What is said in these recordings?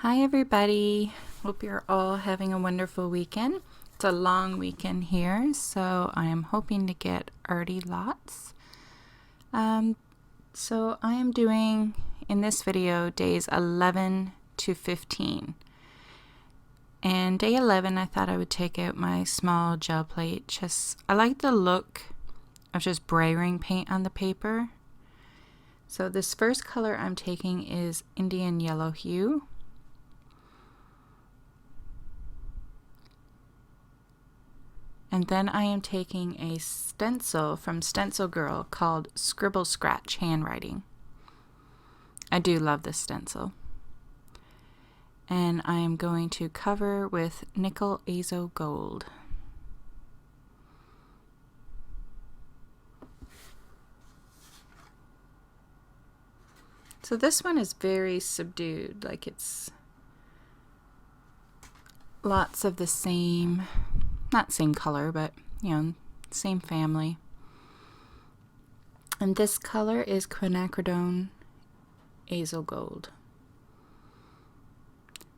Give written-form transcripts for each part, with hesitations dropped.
Hi everybody, hope you're all having a wonderful weekend. It's a long weekend here, so I am hoping to get arty lots. So I am doing in this video days 11 to 15. And day 11 I thought I would take out my small gel plate. I like the look of just brayering paint on the paper. So this first color I'm taking is Indian Yellow Hue. And then I am taking a stencil from Stencil Girl called Scribble Scratch Handwriting. I do love this stencil. And I am going to cover with Nickel Azo Gold. So this one is very subdued, like it's lots of the same, not same color, but same family. And this color is Quinacridone Azo Gold.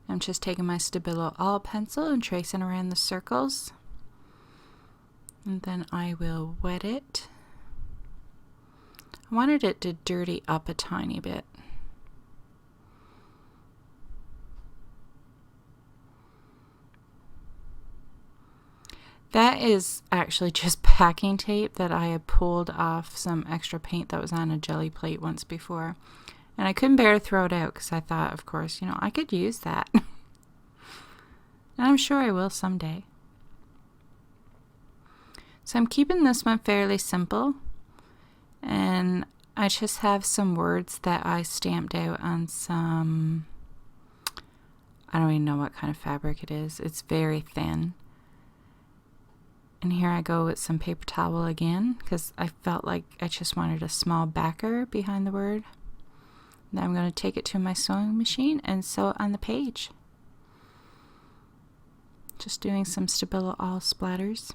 I'm just taking my Stabilo All pencil and tracing around the circles. And then I will wet it. I wanted it to dirty up a tiny bit. That is actually just packing tape that I had pulled off some extra paint that was on a jelly plate once before. And I couldn't bear to throw it out because I thought, of course, I could use that. And I'm sure I will someday. So I'm keeping this one fairly simple. And I just have some words that I stamped out on some, I don't even know what kind of fabric it is. It's very thin. And here I go with some paper towel again because I felt like I just wanted a small backer behind the word. Now I'm going to take it to my sewing machine and sew it on the page. Just doing some Stabilo All splatters.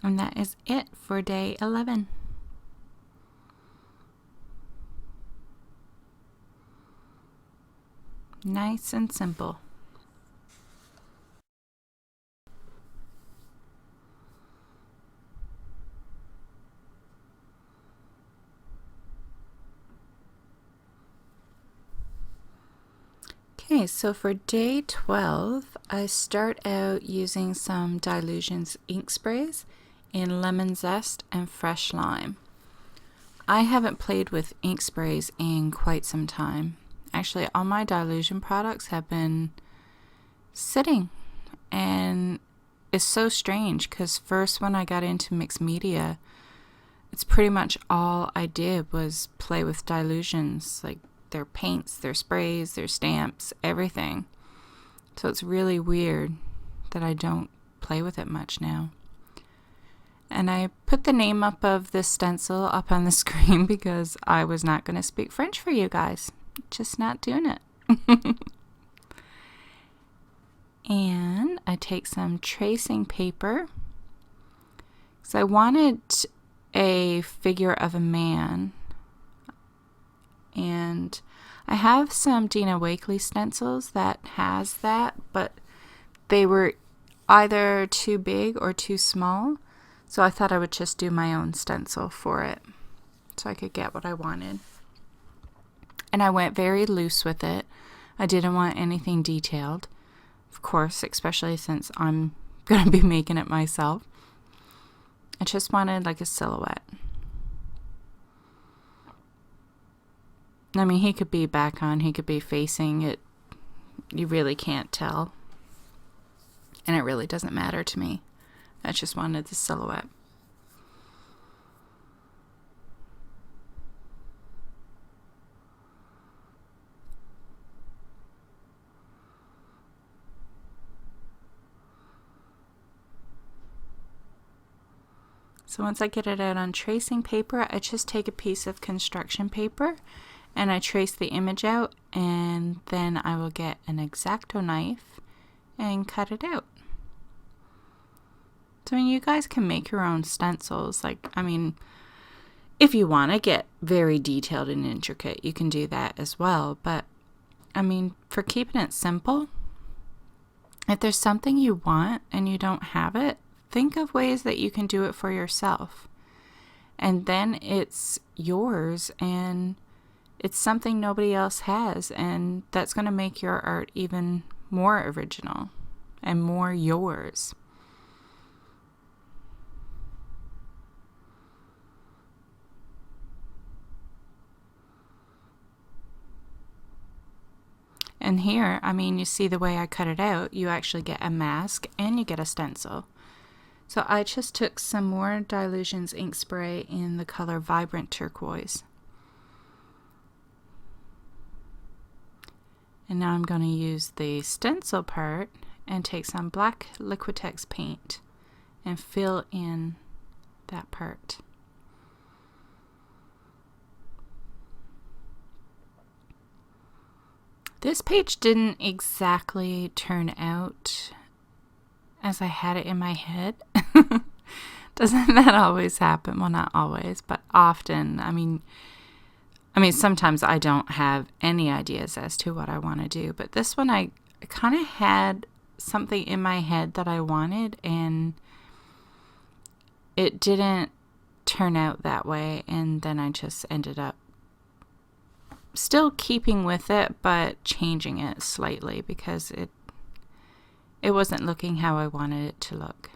And that is it for day 11. Nice and simple. Okay, so for day 12, I start out using some Dylusions ink sprays in lemon zest and fresh lime. I haven't played with ink sprays in quite some time. Actually, all my Dylusion products have been sitting, and it's so strange because first when I got into mixed media, it's pretty much all I did was play with Dylusions, like their paints, their sprays, their stamps, everything. So it's really weird that I don't play with it much now. And I put the name up of this stencil up on the screen because I was not going to speak French for you guys. Just not doing it. And I take some tracing paper because I wanted a figure of a man. And I have some Dina Wakley stencils that has that, but they were either too big or too small. So I thought I would just do my own stencil for it so I could get what I wanted. And I went very loose with it. I didn't want anything detailed, of course, especially since I'm going to be making it myself. I just wanted like a silhouette. I mean, he could be back on, he could be facing it. You really can't tell. And it really doesn't matter to me. I just wanted the silhouette. So once I get it out on tracing paper, I just take a piece of construction paper and I trace the image out, and then I will get an X-Acto knife and cut it out. So, I mean, you guys can make your own stencils. Like, I mean, if you want to get very detailed and intricate, you can do that as well. But, I mean, for keeping it simple, if there's something you want and you don't have it, think of ways that you can do it for yourself. And then it's yours and it's something nobody else has. And that's going to make your art even more original and more yours. And here, I mean, you see the way I cut it out, you actually get a mask and you get a stencil. So I just took some more Dylusions ink spray in the color Vibrant Turquoise. And now I'm going to use the stencil part and take some black Liquitex paint and fill in that part. This page didn't exactly turn out as I had it in my head. Doesn't that always happen? Well, not always, but often. I mean, sometimes I don't have any ideas as to what I want to do, but this one I kind of had something in my head that I wanted, and it didn't turn out that way, and then I just ended up still keeping with it, but changing it slightly because it wasn't looking how I wanted it to look.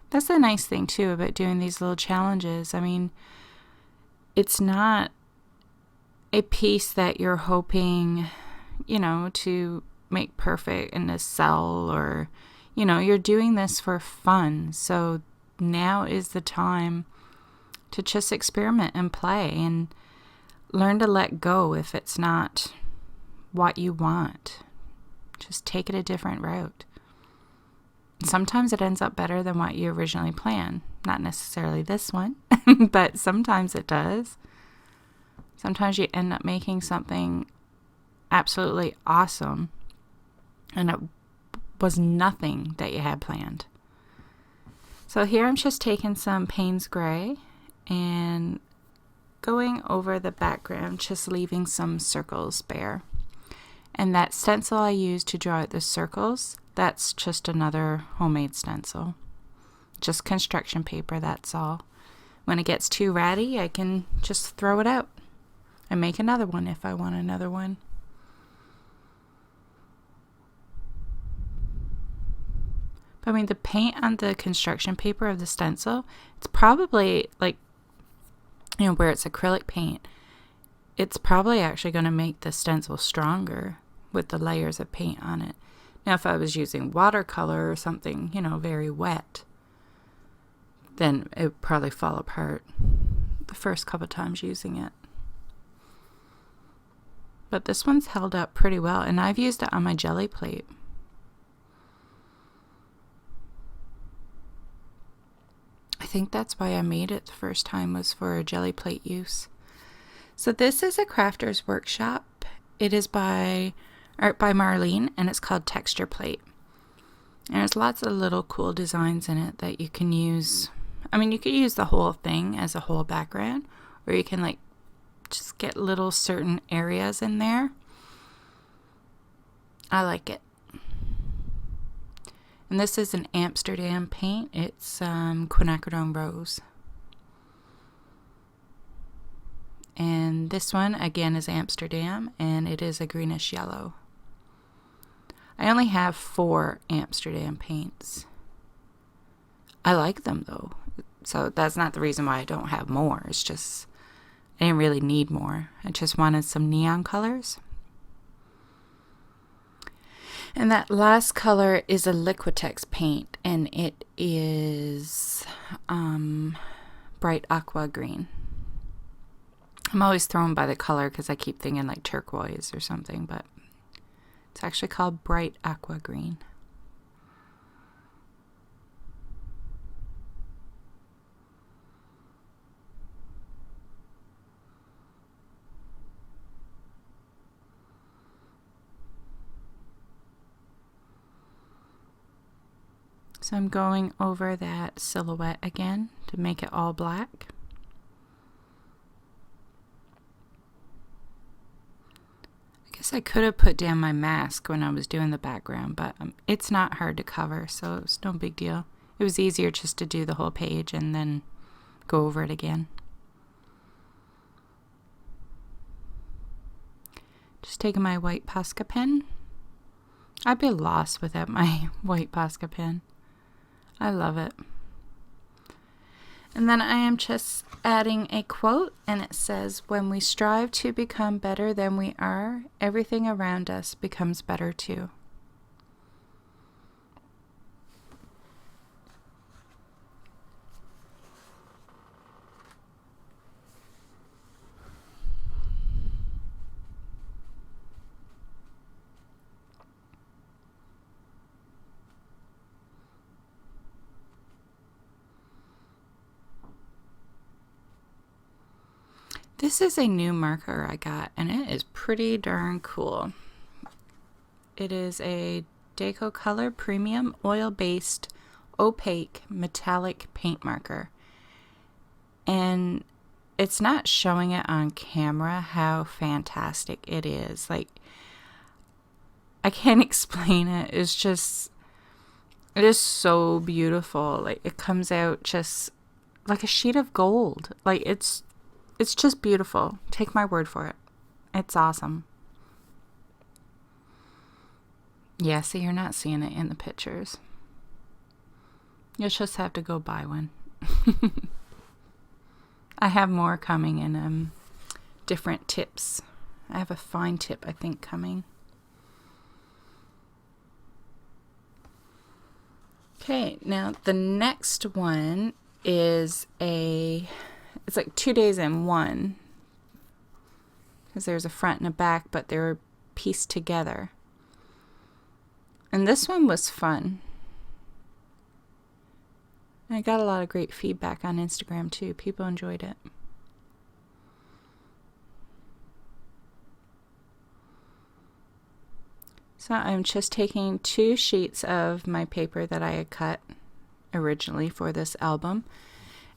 That's the nice thing too about doing these little challenges. I mean, it's not a piece that you're hoping, to make perfect and to sell, or, you're doing this for fun. So now is the time to just experiment and play and learn to let go if it's not what you want. Just take it a different route. Sometimes it ends up better than what you originally planned. Not necessarily this one, but sometimes it does. Sometimes you end up making something absolutely awesome and it was nothing that you had planned. So here I'm just taking some Payne's Gray and going over the background, just leaving some circles bare. And that stencil I used to draw out the circles, that's just another homemade stencil. Just construction paper, that's all. When it gets too ratty, I can just throw it out and make another one if I want another one. But I mean, the paint on the construction paper of the stencil, it's probably like, where it's acrylic paint, it's probably actually going to make the stencil stronger with the layers of paint on it. Now, if I was using watercolor or something, very wet, then it would probably fall apart the first couple times using it. But this one's held up pretty well, and I've used it on my jelly plate. I think that's why I made it the first time, was for a jelly plate use. So this is a Crafter's Workshop. It is by art by Marlene, and it's called Texture Plate. And there's lots of little cool designs in it that you can use. I mean, you could use the whole thing as a whole background, or you can just get little certain areas in there. I like it. And this is an Amsterdam paint. It's quinacridone rose. And this one, again, is Amsterdam, and it is a greenish yellow. I only have 4 Amsterdam paints. I like them, though. So that's not the reason why I don't have more. It's just, I didn't really need more. I just wanted some neon colors. And that last color is a Liquitex paint, and it is bright aqua green. I'm always thrown by the color because I keep thinking like turquoise or something, but it's actually called bright aqua green. So I'm going over that silhouette again to make it all black. I guess I could have put down my mask when I was doing the background, but it's not hard to cover, so it was no big deal. It was easier just to do the whole page and then go over it again. Just taking my white Posca pen. I'd be lost without my white Posca pen. I love it. And then I am just adding a quote, and it says, "When we strive to become better than we are, everything around us becomes better too." This is a new marker I got, and it is pretty darn cool. It is a Deco Color Premium Oil-Based Opaque Metallic Paint Marker. And it's not showing it on camera how fantastic it is. Like, I can't explain it. It's just, it is so beautiful. Like, it comes out just like a sheet of gold. Like, it's just beautiful. Take my word for it. It's awesome. Yeah, see, you're not seeing it in the pictures. You'll just have to go buy one. I have more coming in different tips. I have a fine tip, I think, coming. Okay, now the next one is it's like 2 days in one, because there's a front and a back, but they're pieced together. And this one was fun. I got a lot of great feedback on Instagram too. People enjoyed it. So I'm just taking 2 sheets of my paper that I had cut originally for this album,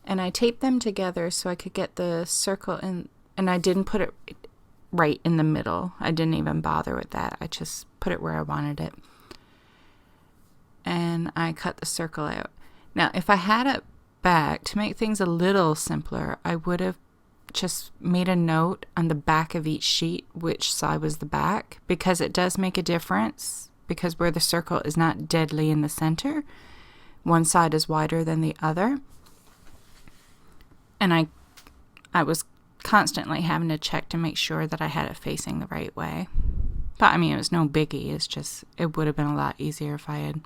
and I taped them together so I could get the circle in, and I didn't put it right in the middle. I didn't even bother with that. I just put it where I wanted it. And I cut the circle out. Now, if I had it back, to make things a little simpler, I would have just made a note on the back of each sheet which side was the back, because it does make a difference, because where the circle is not deadly in the center, one side is wider than the other. And I was constantly having to check to make sure that I had it facing the right way. But I mean, it was no biggie. It's just, it would have been a lot easier if I had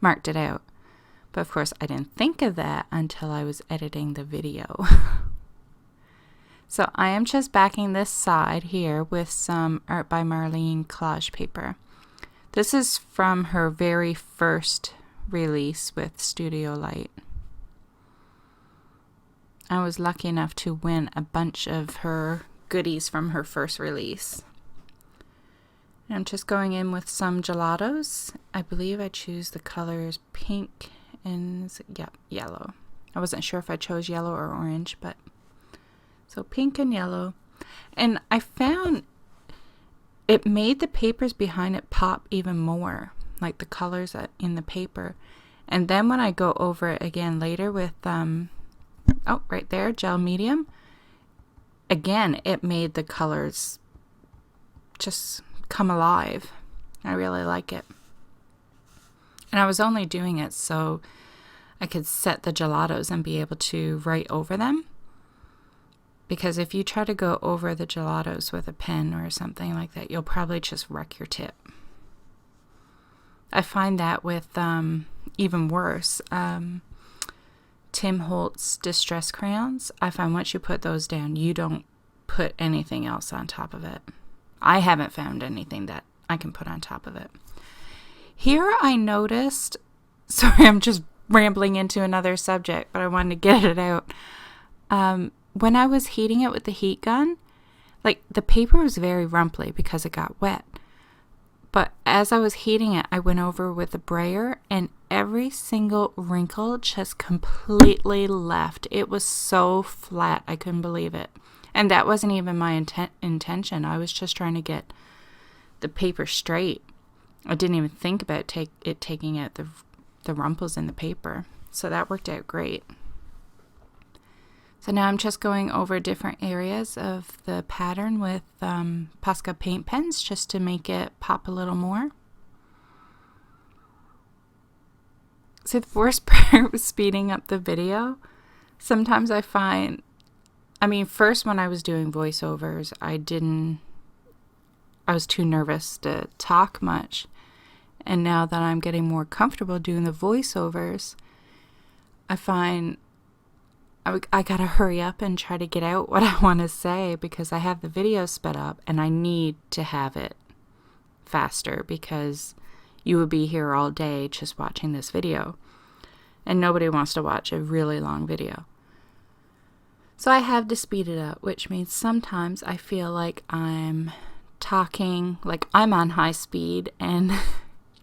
marked it out. But of course, I didn't think of that until I was editing the video. So I am just backing this side here with some Art by Marlene collage paper. This is from her very first release with Studio Light. I was lucky enough to win a bunch of her goodies from her first release. And I'm just going in with some gelatos. I believe I choose the colors pink and yellow. I wasn't sure if I chose yellow or orange, but so pink and yellow. And I found it made the papers behind it pop even more, like the colors in the paper. And then when I go over it again later with right there, gel medium, again, it made the colors just come alive. I really like it. And I was only doing it so I could set the gelatos and be able to write over them. Because if you try to go over the gelatos with a pen or something like that, you'll probably just wreck your tip. I find that with even worse, Tim Holtz Distress Crayons. I find once you put those down, you don't put anything else on top of it. I haven't found anything that I can put on top of it. Here I noticed, sorry, I'm just rambling into another subject, but I wanted to get it out. When I was heating it with the heat gun, like the paper was very rumply because it got wet. But as I was heating it, I went over with the brayer and every single wrinkle just completely left. It was so flat, I couldn't believe it. And that wasn't even my intention. I was just trying to get the paper straight. I didn't even think about taking out the rumples in the paper. So that worked out great. So now I'm just going over different areas of the pattern with Posca paint pens just to make it pop a little more. So the worst part was speeding up the video. Sometimes I find, first when I was doing voiceovers, I was too nervous to talk much. And now that I'm getting more comfortable doing the voiceovers, I find I gotta hurry up and try to get out what I want to say because I have the video sped up and I need to have it faster because you would be here all day just watching this video. And nobody wants to watch a really long video. So I have to speed it up, which means sometimes I feel like I'm talking, like I'm on high speed and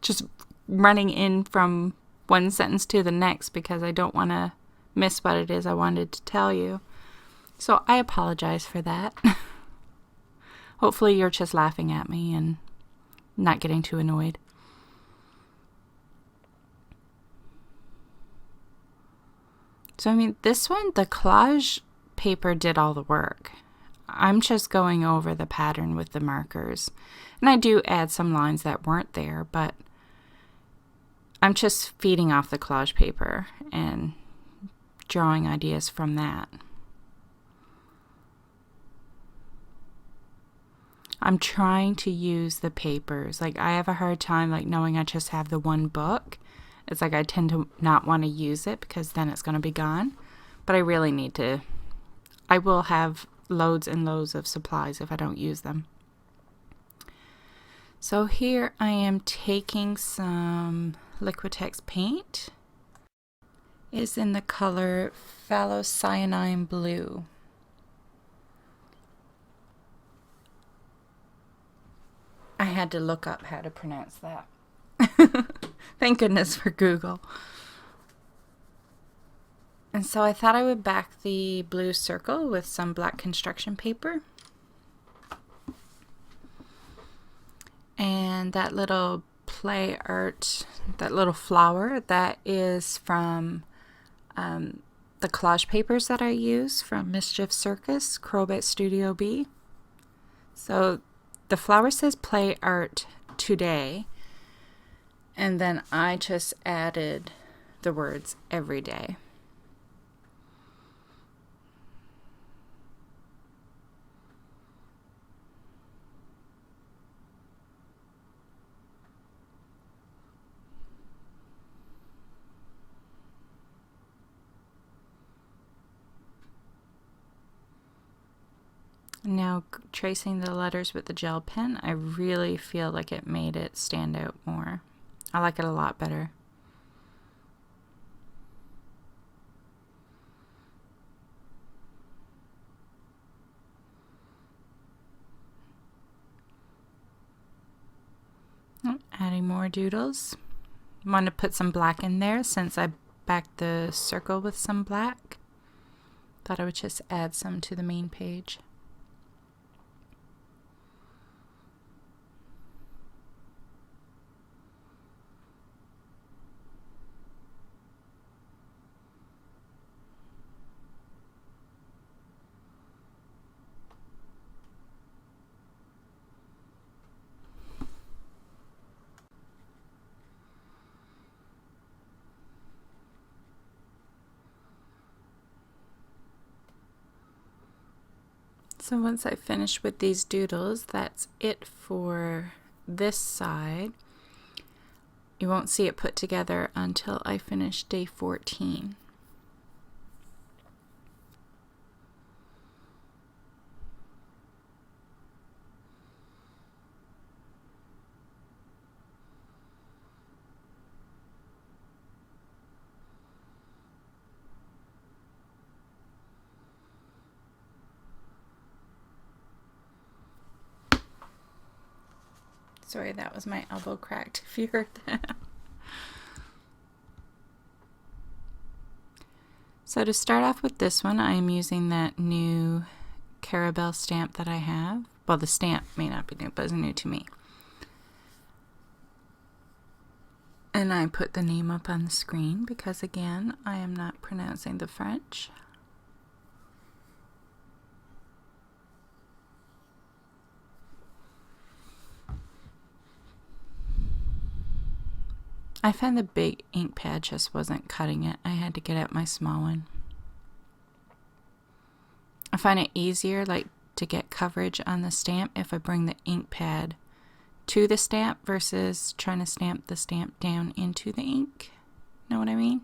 just running in from one sentence to the next because I don't want to miss what it is I wanted to tell you. So I apologize for that. Hopefully you're just laughing at me and not getting too annoyed. So this one, the collage paper did all the work. I'm just going over the pattern with the markers. And I do add some lines that weren't there, but I'm just feeding off the collage paper and drawing ideas from that. I'm trying to use the papers. Like I have a hard time knowing I just have the one book. It's like I tend to not want to use it because then it's going to be gone. But I really need to. I will have loads and loads of supplies if I don't use them. So here I am taking some Liquitex paint. Is in the color Phthalocyanine Blue. I had to look up how to pronounce that. Thank goodness for Google. And so I thought I would back the blue circle with some black construction paper. And that little play art, that little flower, that is from the collage papers that I use from Mischief Circus, Crowbat Studio B. So the flower says Play Art Today, and then I just added the words every day. Now tracing the letters with the gel pen, I really feel like it made it stand out more. I like it a lot better. Adding more doodles. Want to put some black in there since I backed the circle with some black. Thought I would just add some to the main page. So once I finish with these doodles, that's it for this side. You won't see it put together until I finish day 14. Sorry, that was my elbow cracked if you heard that. So to start off with this one, I am using that new Caramel stamp that I have. Well, the stamp may not be new, but it's new to me. And I put the name up on the screen because, again, I am not pronouncing the French. I found the big ink pad just wasn't cutting it. I had to get out my small one. I find it easier to get coverage on the stamp if I bring the ink pad to the stamp versus trying to stamp the stamp down into the ink. Know what I mean?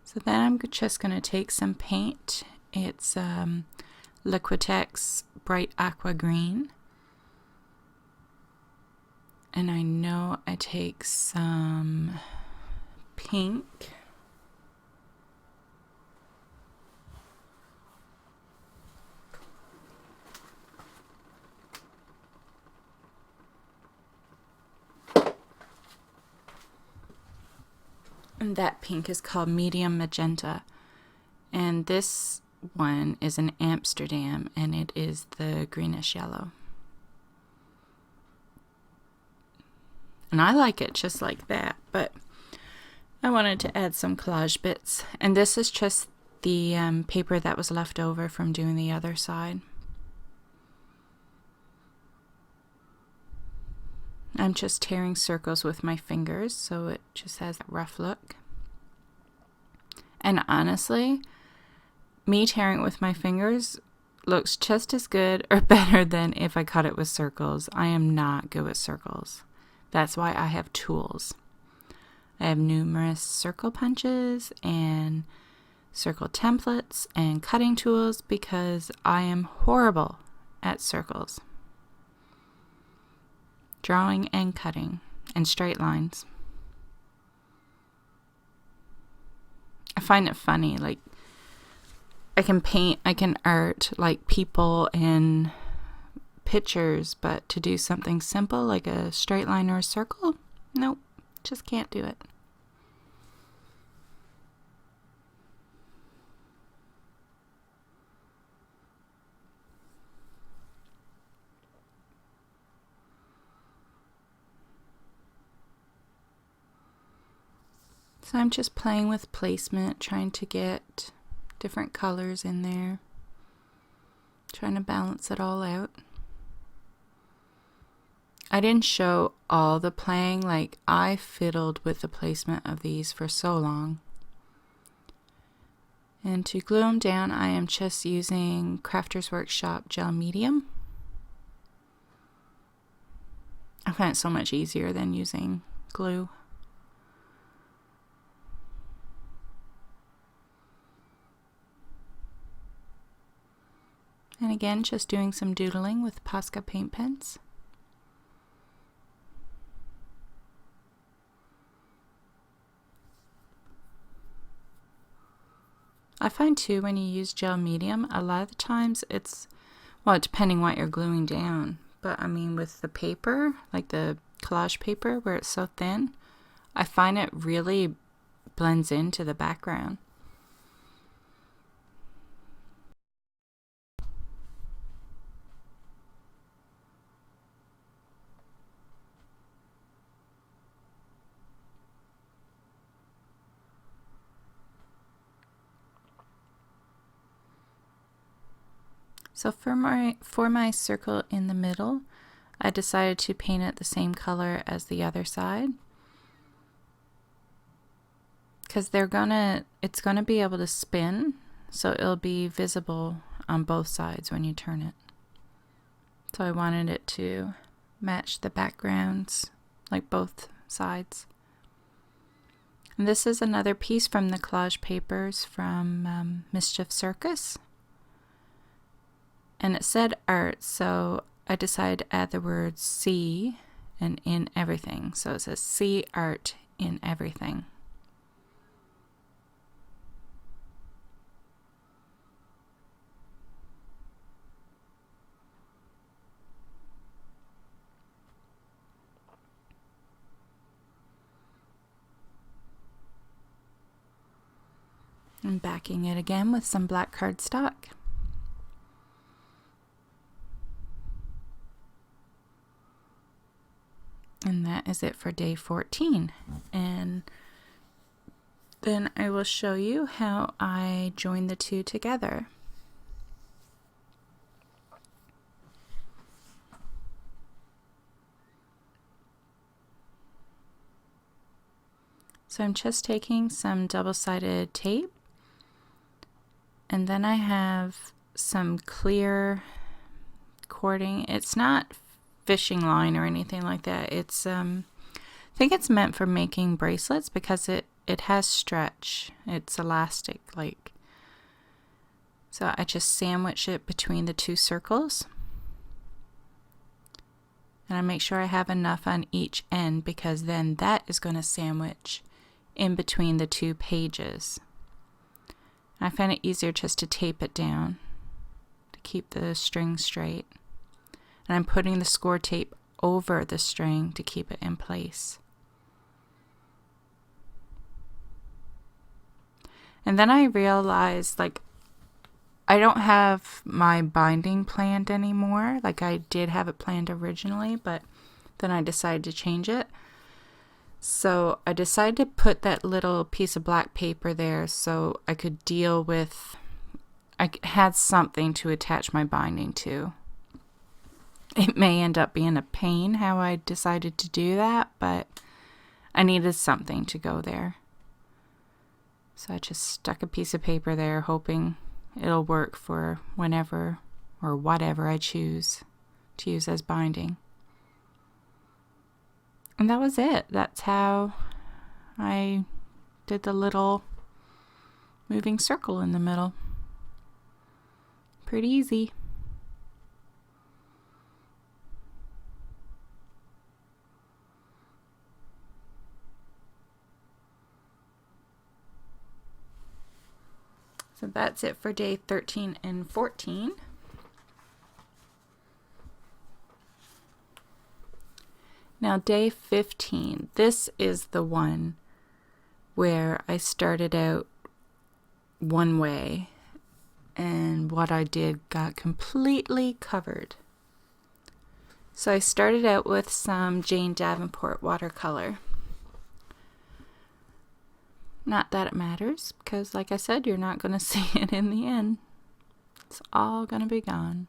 So then I'm just going to take some paint. It's Liquitex Bright Aqua Green. And I know I take some pink. And that pink is called Medium Magenta. And this one is an Amsterdam, and it is the greenish yellow. And I like it just like that, but I wanted to add some collage bits. And this is just the paper that was left over from doing the other side. I'm just tearing circles with my fingers, so it just has a rough look. And honestly, me tearing it with my fingers looks just as good or better than if I cut it with circles. I am not good with circles. That's why I have tools. I have numerous circle punches and circle templates and cutting tools because I am horrible at circles. Drawing and cutting and straight lines. I find it funny, I can paint, I can art people and pictures, but to do something simple like a straight line or a circle, nope, just can't do it. So I'm just playing with placement, trying to get different colors in there, trying to balance it all out. I didn't show all the playing, I fiddled with the placement of these for so long. And to glue them down, I am just using Crafters Workshop Gel Medium. I find it so much easier than using glue. And again, just doing some doodling with Posca paint pens. I find too when you use gel medium, a lot of the times depending what you're gluing down, but I mean with the paper, like the collage paper where it's so thin, I find it really blends into the background. So for my circle in the middle, I decided to paint it the same color as the other side, because it's gonna be able to spin, so it'll be visible on both sides when you turn it. So I wanted it to match the backgrounds, like both sides. And this is another piece from the collage papers from Mischief Circus. And it said art, so I decided to add the word see and in everything. So it says see art in everything. And backing it again with some black cardstock. And that is it for day 14. And then I will show you how I join the two together. So I'm just taking some double-sided tape, and then I have some clear cording. It's not fishing line or anything like that. It's I think it's meant for making bracelets because it has stretch. It's elastic, like. So I just sandwich it between the two circles. And I make sure I have enough on each end because then that is going to sandwich in between the two pages. I find it easier just to tape it down to keep the string straight. And I'm putting the score tape over the string to keep it in place. And then I realized, like, I don't have my binding planned anymore. Like, I did have it planned originally, but then I decided to change it. So I decided to put that little piece of black paper there so I could deal with, I had something to attach my binding to. It may end up being a pain how I decided to do that, but I needed something to go there. So I just stuck a piece of paper there, hoping it'll work for whenever or whatever I choose to use as binding. And that was it. That's how I did the little moving circle in the middle. Pretty easy. So that's it for day 13 and 14. Now day 15, this is the one where I started out one way and what I did got completely covered. So I started out with some Jane Davenport watercolor. Not that it matters, because like I said, you're not going to see it in the end. It's all going to be gone.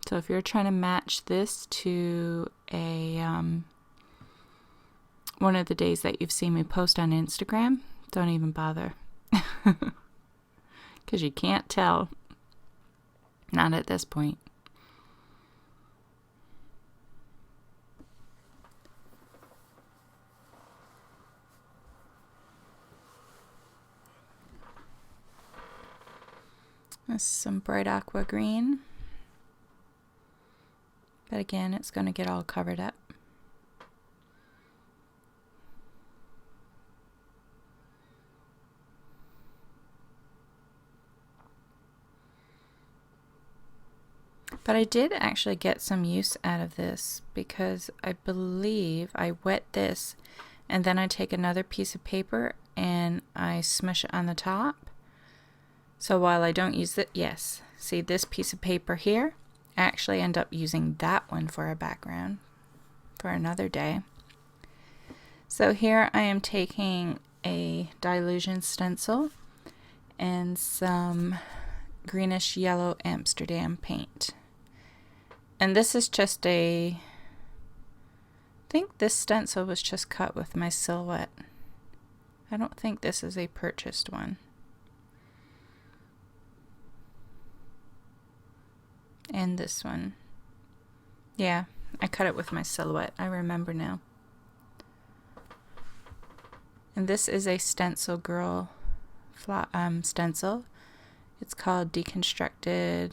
So if you're trying to match this to a one of the days that you've seen me post on Instagram, don't even bother. Because you can't tell. Not at this point. This is some bright aqua green. But again, it's going to get all covered up. But I did actually get some use out of this because I believe I wet this and then I take another piece of paper and I smush it on the top. So while I don't use it, yes, see this piece of paper here? I actually end up using that one for a background for another day. So here I am taking a Dilution stencil and some greenish yellow Amsterdam paint. And this is just I think this stencil was just cut with my Silhouette. I don't think this is a purchased one. And this one. Yeah, I cut it with my Silhouette. I remember now. And this is a Stencil Girl stencil. It's called Deconstructed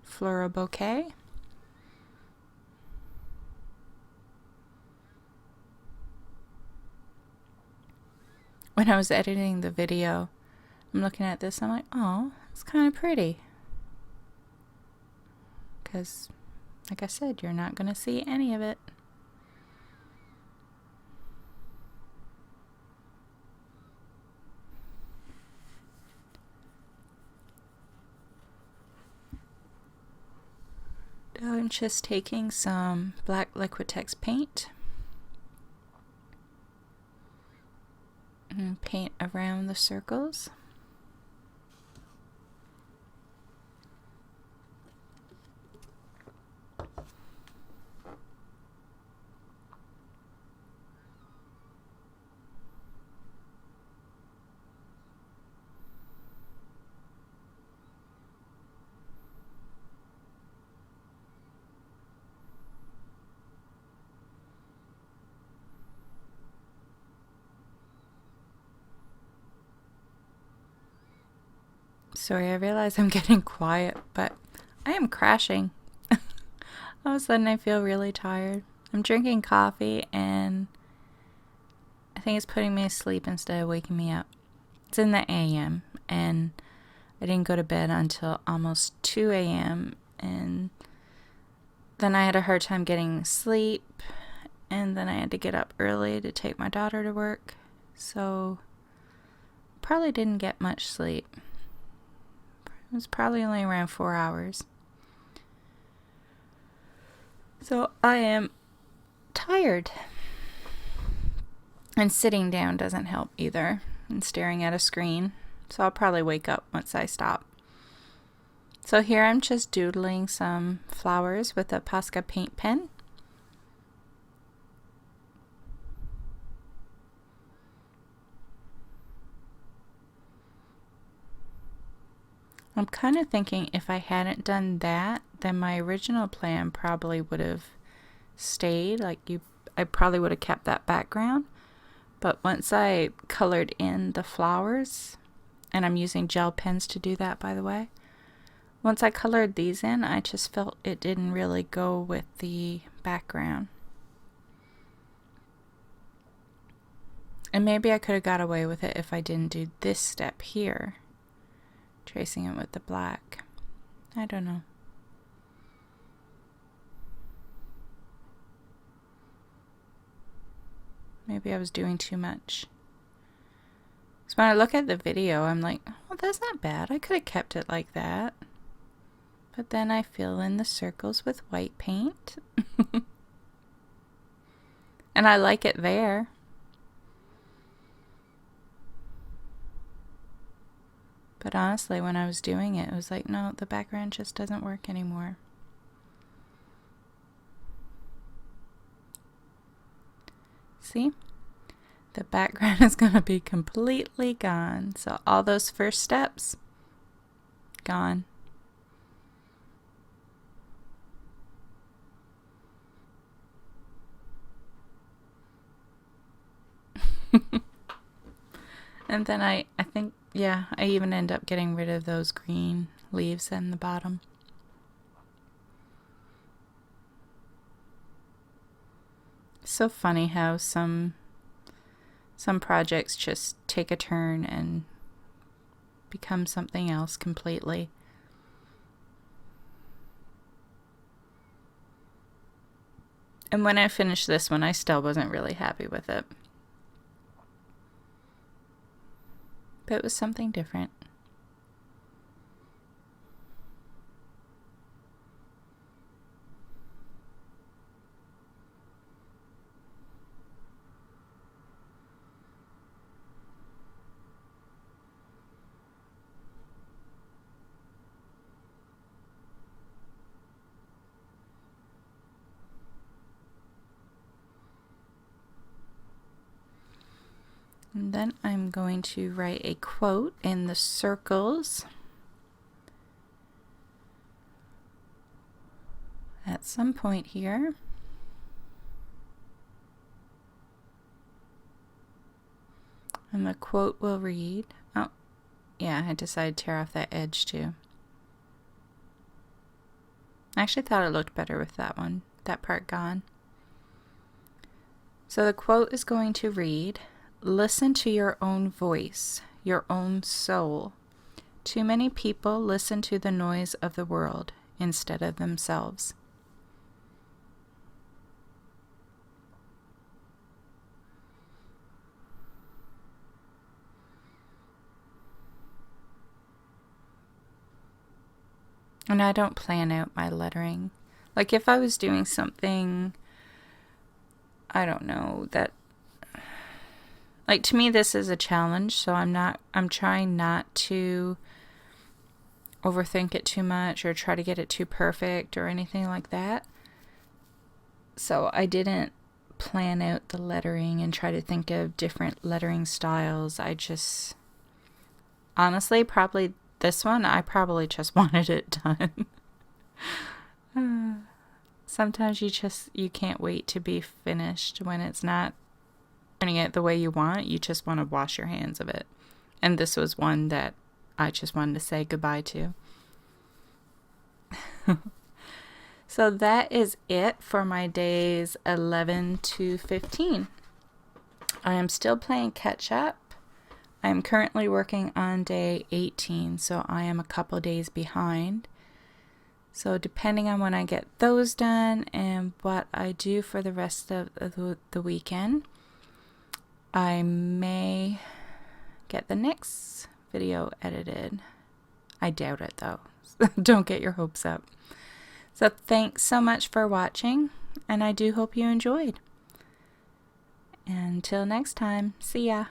Floral Bouquet. When I was editing the video, I'm looking at this, I'm like, oh, it's kind of pretty. Because Like I said, you're not going to see any of it. Now I'm just taking some black Liquitex paint and paint around the circles. Sorry, I realize I'm getting quiet, but I am crashing. All of a sudden I feel really tired. I'm drinking coffee and I think it's putting me asleep instead of waking me up. It's in the AM and I didn't go to bed until almost 2 a.m. and then I had a hard time getting sleep, and then I had to get up early to take my daughter to work. So probably didn't get much sleep. It was probably only around 4 hours. So I am tired. And sitting down doesn't help either. And staring at a screen. So I'll probably wake up once I stop. So here I'm just doodling some flowers with a Posca paint pen. I'm kind of thinking if I hadn't done that, then my original plan probably would have stayed. I probably would have kept that background. But once I colored in the flowers, and I'm using gel pens to do that, by the way. Once I colored these in, I just felt it didn't really go with the background. And maybe I could have got away with it if I didn't do this step here. Tracing it with the black. I don't know. Maybe I was doing too much. So when I look at the video, I'm like, oh, that's not bad. I could have kept it like that. But then I fill in the circles with white paint. And I like it there. But honestly, when I was doing it, it was like, no, the background just doesn't work anymore. See? The background is going to be completely gone. So all those first steps, gone. And then I think, yeah, I even end up getting rid of those green leaves in the bottom. So funny how some projects just take a turn and become something else completely. And when I finished this one, I still wasn't really happy with it. But it was something different. And then I'm going to write a quote in the circles at some point here. And the quote will read, oh, yeah, I decided to tear off that edge too. I actually thought it looked better with that one, that part gone. So the quote is going to read, listen to your own voice, your own soul. Too many people listen to the noise of the world instead of themselves. And I don't plan out my lettering. Like if I was doing something, I don't know, that, like to me this is a challenge, so I'm trying not to overthink it too much or try to get it too perfect or anything like that. So I didn't plan out the lettering and try to think of different lettering styles. I just, honestly, probably this one, I probably just wanted it done. Sometimes you can't wait to be finished when it's not turning it the way you want. You just want to wash your hands of it. And this was one that I just wanted to say goodbye to. So that is it for my days 11 to 15. I am still playing catch up. I am currently working on day 18, so I am a couple days behind. So depending on when I get those done and what I do for the rest of the weekend, I may get the next video edited. I doubt it though. Don't get your hopes up. So thanks so much for watching, and I do hope you enjoyed. Until next time, see ya.